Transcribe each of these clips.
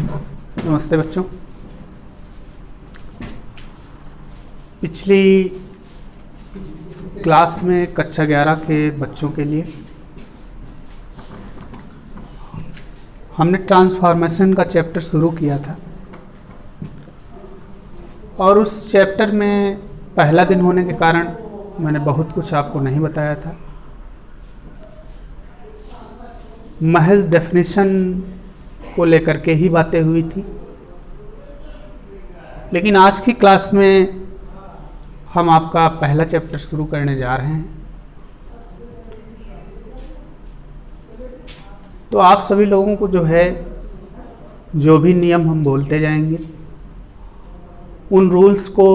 नमस्ते बच्चों। पिछली क्लास में कक्षा 11 के बच्चों के लिए हमने ट्रांसफॉर्मेशन का चैप्टर शुरू किया था और उस चैप्टर में पहला दिन होने के कारण मैंने बहुत कुछ आपको नहीं बताया था। महज डेफिनेशन को लेकर के ही बातें हुई थी, लेकिन आज की क्लास में हम आपका पहला चैप्टर शुरू करने जा रहे हैं। तो आप सभी लोगों को जो भी नियम हम बोलते जाएंगे, उन रूल्स को,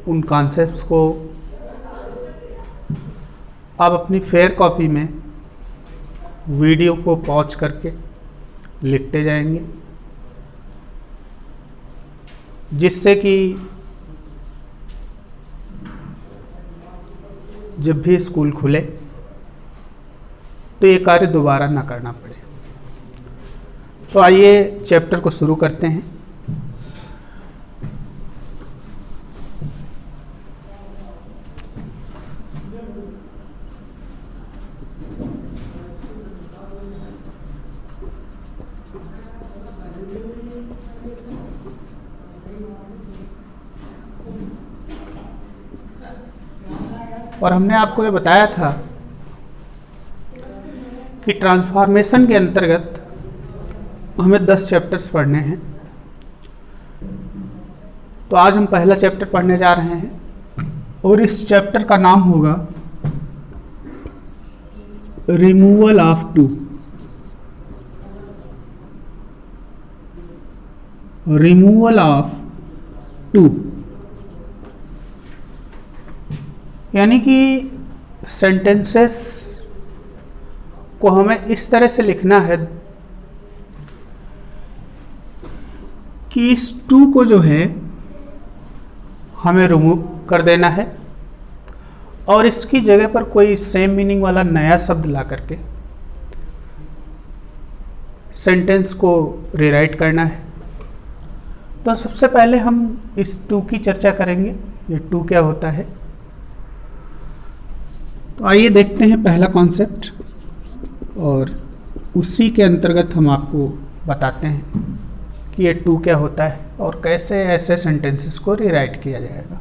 उन कॉन्सेप्ट्स को आप अपनी फेयर कॉपी में वीडियो को पॉज करके लिखते जाएंगे, जिससे कि जब भी स्कूल खुले तो ये कार्य दोबारा ना करना पड़े। तो आइए चैप्टर को शुरू करते हैं। और हमने आपको ये बताया था कि ट्रांसफॉर्मेशन के अंतर्गत हमें 10 चैप्टर्स पढ़ने हैं। तो आज हम पहला चैप्टर पढ़ने जा रहे हैं और इस चैप्टर का नाम होगा removal of too. Removal of too यानी कि सेंटेंसेस को हमें इस तरह से लिखना है कि इस टू को हमें रिमूव कर देना है और इसकी जगह पर कोई सेम मीनिंग वाला नया शब्द ला करके सेंटेंस को रीराइट करना है। तो सबसे पहले हम इस टू की चर्चा करेंगे। ये टू क्या होता है, तो आइए देखते हैं पहला कॉन्सेप्ट और उसी के अंतर्गत हम आपको बताते हैं कि ये टू क्या होता है और कैसे ऐसे सेंटेंसेस को रीराइट किया जाएगा।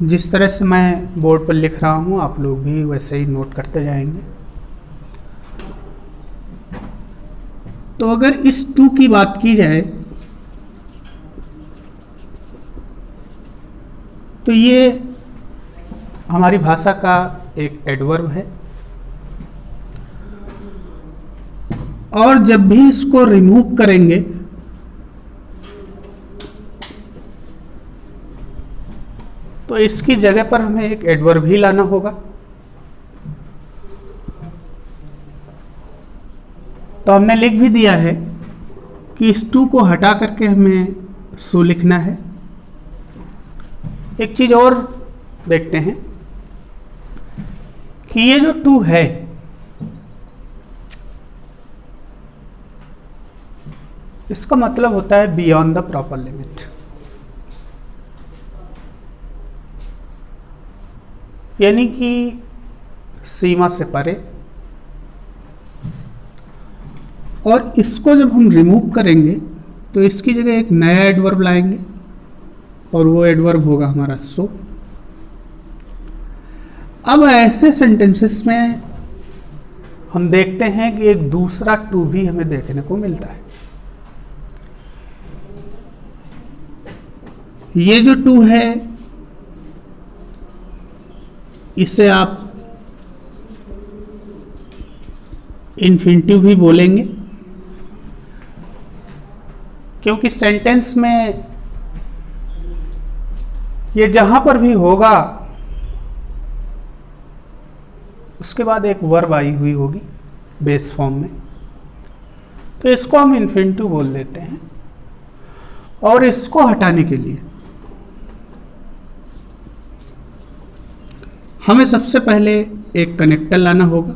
जिस तरह से मैं बोर्ड पर लिख रहा हूँ आप लोग भी वैसे ही नोट करते जाएंगे। तो अगर इस टू की बात की जाए तो ये हमारी भाषा का एक एडवर्ब है और जब भी इसको रिमूव करेंगे तो इसकी जगह पर हमें एक एडवर्ब ही लाना होगा। तो हमने लिख भी दिया है कि इस टू को हटा करके हमें सो लिखना है। एक चीज और देखते हैं कि ये जो टू है इसका मतलब होता है बियॉन्ड द प्रॉपर लिमिट, यानी कि सीमा से परे। और इसको जब हम रिमूव करेंगे तो इसकी जगह एक नया एडवर्ब लाएंगे और वो एडवर्ब होगा हमारा सो। अब ऐसे सेंटेंसेस में हम देखते हैं कि एक दूसरा टू भी हमें देखने को मिलता है। ये जो टू है इसे आप इन्फिनिटिव भी बोलेंगे, क्योंकि सेंटेंस में ये जहां पर भी होगा उसके बाद एक वर्ब आई हुई होगी बेस फॉर्म में, तो इसको हम इन्फिनिटिव बोल देते हैं। और इसको हटाने के लिए हमें सबसे पहले एक कनेक्टर लाना होगा,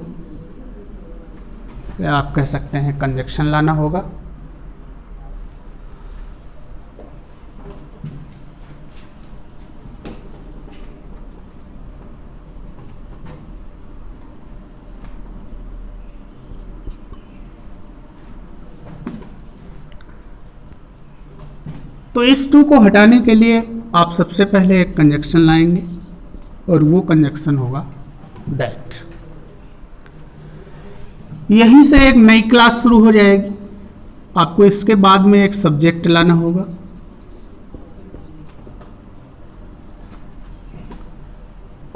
या आप कह सकते हैं कंजक्शन लाना होगा। तो इस 2 को हटाने के लिए आप सबसे पहले एक कंजक्शन लाएंगे और वो कंजक्शन होगा दैट। यहीं से एक नई क्लास शुरू हो जाएगी। आपको इसके बाद में एक सब्जेक्ट लाना होगा,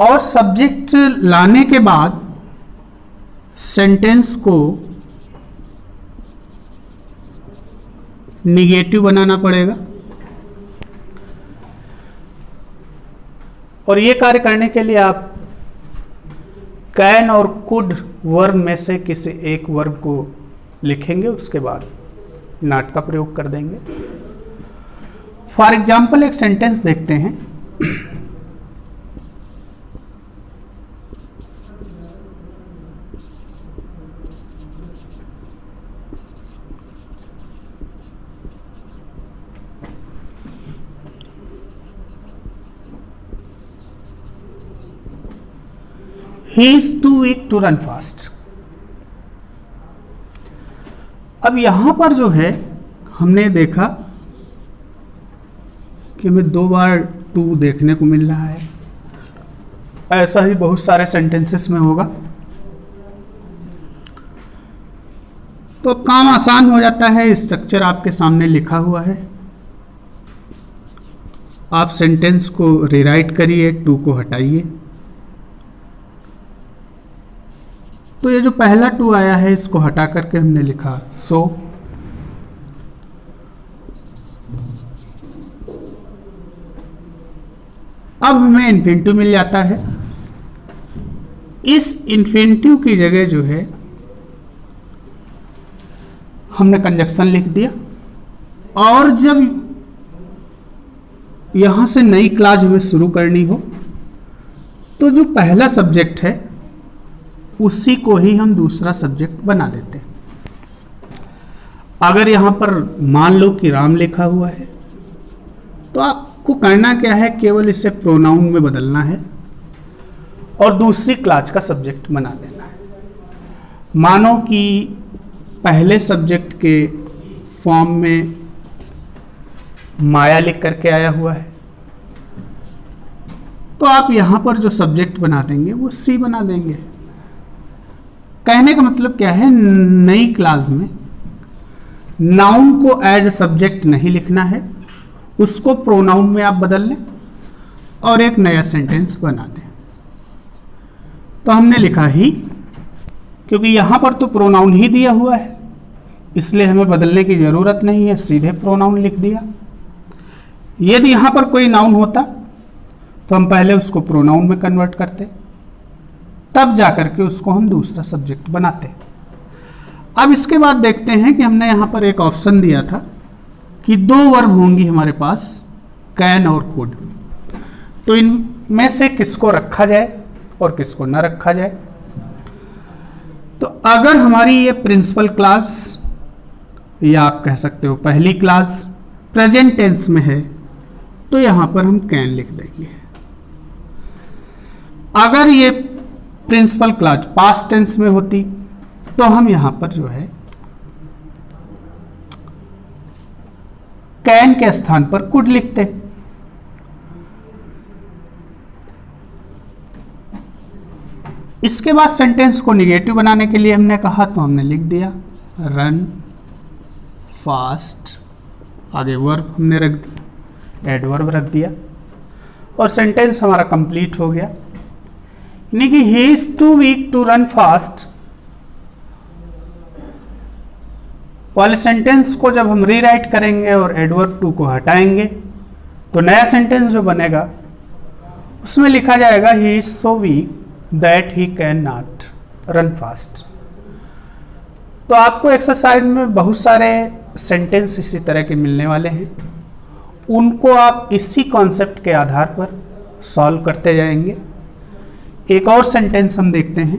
और सब्जेक्ट लाने के बाद सेंटेंस को निगेटिव बनाना पड़ेगा। और ये कार्य करने के लिए आप कैन और कुड वर्ब में से किसी एक वर्ब को लिखेंगे, उसके बाद नॉट का प्रयोग कर देंगे। फॉर एग्जाम्पल एक सेंटेंस देखते हैं। He is too weak to run fast। अब यहां पर जो है हमने देखा कि हमें 2 बार टू देखने को मिल रहा है। ऐसा ही बहुत सारे सेंटेंसेस में होगा, तो काम आसान हो जाता है। स्ट्रक्चर आपके सामने लिखा हुआ है, आप सेंटेंस को रीराइट करिए, 2 को हटाइए। तो ये जो पहला 2 आया है इसको हटा करके हमने लिखा सो। अब हमें इन्फिनिटिव मिल जाता है। इस इन्फिनिटिव की जगह जो है हमने कंजक्शन लिख दिया, और जब यहां से नई क्लास हमें शुरू करनी हो तो जो पहला सब्जेक्ट है उसी को ही हम दूसरा सब्जेक्ट बना देते हैं। अगर यहां पर मान लो कि राम लिखा हुआ है तो आपको करना क्या है, केवल इसे प्रोनाउन में बदलना है और दूसरी क्लास का सब्जेक्ट बना देना है। मानो कि पहले सब्जेक्ट के फॉर्म में माया लिख करके आया हुआ है, तो आप यहां पर जो सब्जेक्ट बना देंगे वो सी बना देंगे। कहने का मतलब क्या है, नई क्लास में नाउन को एज ए सब्जेक्ट नहीं लिखना है, उसको प्रोनाउन में आप बदल लें और एक नया सेंटेंस बना दें। तो हमने लिखा ही, क्योंकि यहां पर तो प्रोनाउन ही दिया हुआ है इसलिए हमें बदलने की जरूरत नहीं है, सीधे प्रोनाउन लिख दिया। यदि यहां पर कोई नाउन होता तो हम पहले उसको प्रोनाउन में कन्वर्ट करते, तब जाकर के उसको हम दूसरा सब्जेक्ट बनाते। अब इसके बाद देखते हैं कि हमने यहाँ पर एक ऑप्शन दिया था कि 2 वर्ब होंगी हमारे पास, कैन और कुड। तो इनमें से किसको रखा जाए और किसको ना रखा जाए। तो अगर हमारी ये प्रिंसिपल क्लास, या आप कह सकते हो पहली क्लास, प्रेजेंट टेंस में है तो यहाँ पर हम कैन लिख देंगे। अगर ये प्रिंसिपल क्लास पास्ट टेंस में होती तो हम यहां पर जो है कैन के स्थान पर कुड लिखते। इसके बाद सेंटेंस को निगेटिव बनाने के लिए हमने कहा तो हमने लिख दिया रन फास्ट, आगे वर्ब हमने रख दी, एडवर्ब रख दिया और सेंटेंस हमारा कंप्लीट हो गया। यानी कि he is too weak to run fast वाले सेंटेंस को जब हम रीराइट करेंगे और एडवर्ब टू को हटाएंगे तो नया सेंटेंस जो बनेगा उसमें लिखा जाएगा he is so weak that he can not run fast. तो आपको एक्सरसाइज में बहुत सारे सेंटेंस इसी तरह के मिलने वाले हैं, उनको आप इसी कॉन्सेप्ट के आधार पर सॉल्व करते जाएंगे। एक और सेंटेंस हम देखते हैं।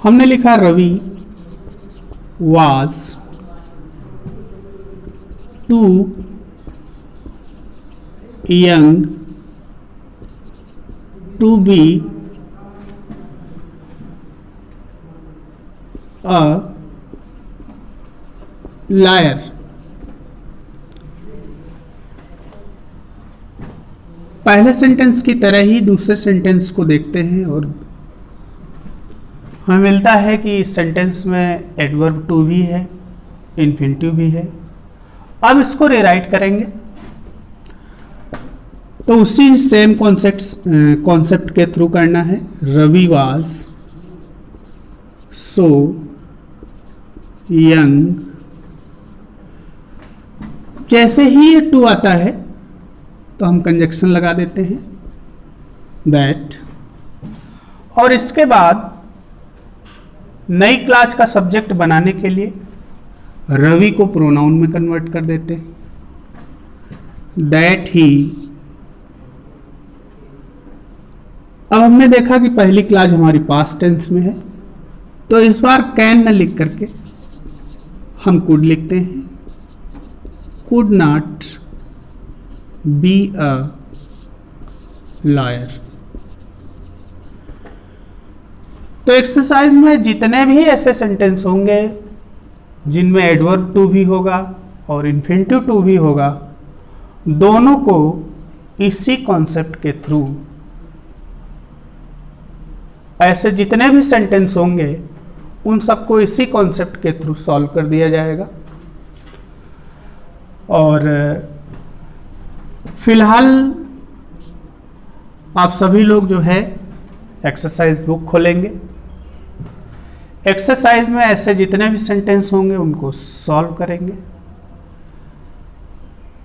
हमने लिखा Ravi was too young to be a liar। पहले सेंटेंस की तरह ही दूसरे सेंटेंस को देखते हैं और हमें मिलता है कि इस सेंटेंस में एडवर्ब टू भी है, इन्फिनिटिव भी है। अब इसको रिराइट करेंगे तो उसी सेम कॉन्सेप्ट के थ्रू करना है। रवि वाज सो यंग, जैसे ही ये टू आता है तो हम कंजक्शन लगा देते हैं दैट, और इसके बाद नई क्लास का सब्जेक्ट बनाने के लिए रवि को प्रोनाउन में कन्वर्ट कर देते हैं दैट ही। अब हमने देखा कि पहली क्लास हमारी पास्ट टेंस में है, तो इस बार कैन न लिख करके हम कुड लिखते हैं। Could not be a lawyer. तो एक्सरसाइज में जितने भी ऐसे सेंटेंस होंगे जिनमें एडवर्ब टू भी होगा और इन्फिनिटिव टू भी होगा, दोनों को इसी कॉन्सेप्ट के थ्रू, ऐसे जितने भी सेंटेंस होंगे उन सबको इसी कॉन्सेप्ट के थ्रू सॉल्व कर दिया जाएगा। और फिलहाल आप सभी लोग जो है एक्सरसाइज बुक खोलेंगे, एक्सरसाइज में ऐसे जितने भी सेंटेंस होंगे उनको सॉल्व करेंगे।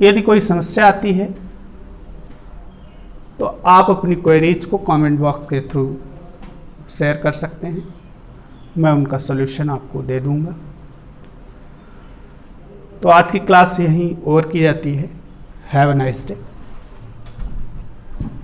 यदि कोई समस्या आती है तो आप अपनी क्वेरीज को कमेंट बॉक्स के थ्रू शेयर कर सकते हैं, मैं उनका सॉल्यूशन आपको दे दूंगा। तो आज की क्लास यहीं ओवर की जाती है। Have a nice day.